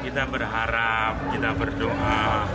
Kita berharap, kita berdoa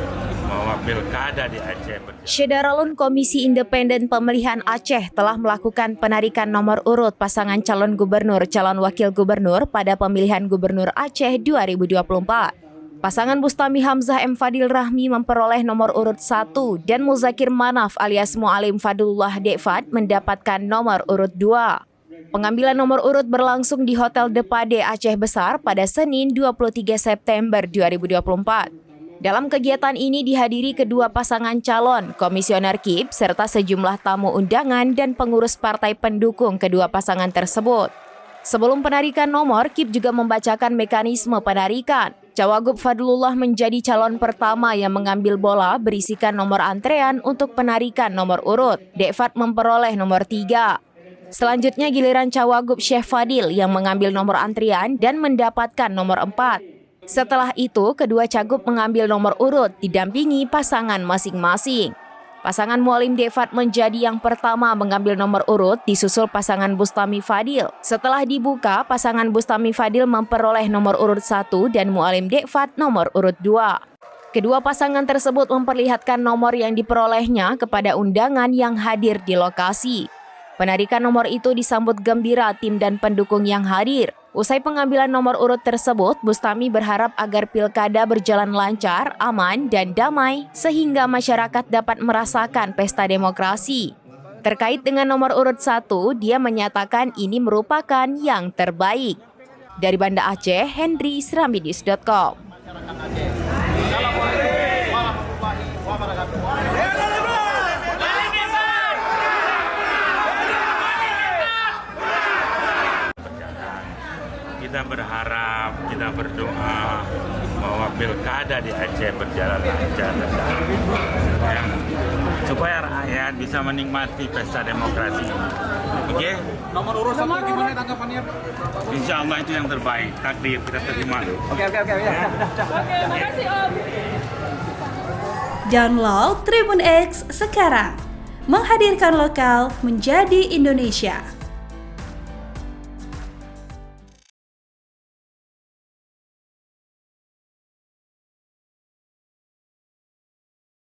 bahwa pilkada di Aceh berjalan. Syederalun Komisi Independen Pemilihan Aceh telah melakukan penarikan nomor urut pasangan calon gubernur calon wakil gubernur pada pemilihan gubernur Aceh 2024. Pasangan Bustami Hamzah M. Fadil Rahmi memperoleh nomor urut 1 dan Muzakir Manaf alias Mualim Fadullah Dekfat mendapatkan nomor urut 2. Pengambilan nomor urut berlangsung di Hotel Depade Aceh Besar pada Senin 23 September 2024. Dalam kegiatan ini dihadiri kedua pasangan calon, komisioner KIP, serta sejumlah tamu undangan dan pengurus partai pendukung kedua pasangan tersebut. Sebelum penarikan nomor, KIP juga membacakan mekanisme penarikan. Cawagup Fadlullah menjadi calon pertama yang mengambil bola berisikan nomor antrean untuk penarikan nomor urut. Dekfat memperoleh nomor 3. Selanjutnya giliran Cawagup Syekh Fadil yang mengambil nomor antrian dan mendapatkan nomor 4. Setelah itu, kedua cagup mengambil nomor urut didampingi pasangan masing-masing. Pasangan Mualim Dekfat menjadi yang pertama mengambil nomor urut disusul pasangan Bustami Fadil. Setelah dibuka, pasangan Bustami Fadil memperoleh nomor urut 1 dan Mualim Dekfat nomor urut 2. Kedua pasangan tersebut memperlihatkan nomor yang diperolehnya kepada undangan yang hadir di lokasi. Penarikan nomor itu disambut gembira tim dan pendukung yang hadir. Usai pengambilan nomor urut tersebut, Bustami berharap agar pilkada berjalan lancar, aman, dan damai sehingga masyarakat dapat merasakan pesta demokrasi. Terkait dengan nomor urut 1, dia menyatakan ini merupakan yang terbaik. Dari Banda Aceh, Henry, Seramidis.com. Kita berharap, kita berdoa bahwa pilkada di Aceh berjalan lancar dan damai, ya, supaya rakyat bisa menikmati pesta demokrasi. Oke? Nomor urut 1 gimana tanggapannya? Insya Allah itu yang terbaik. Takdir kita terima. Oke. Ya. Oke, makasih Om. Download Tribun X sekarang, menghadirkan lokal menjadi Indonesia.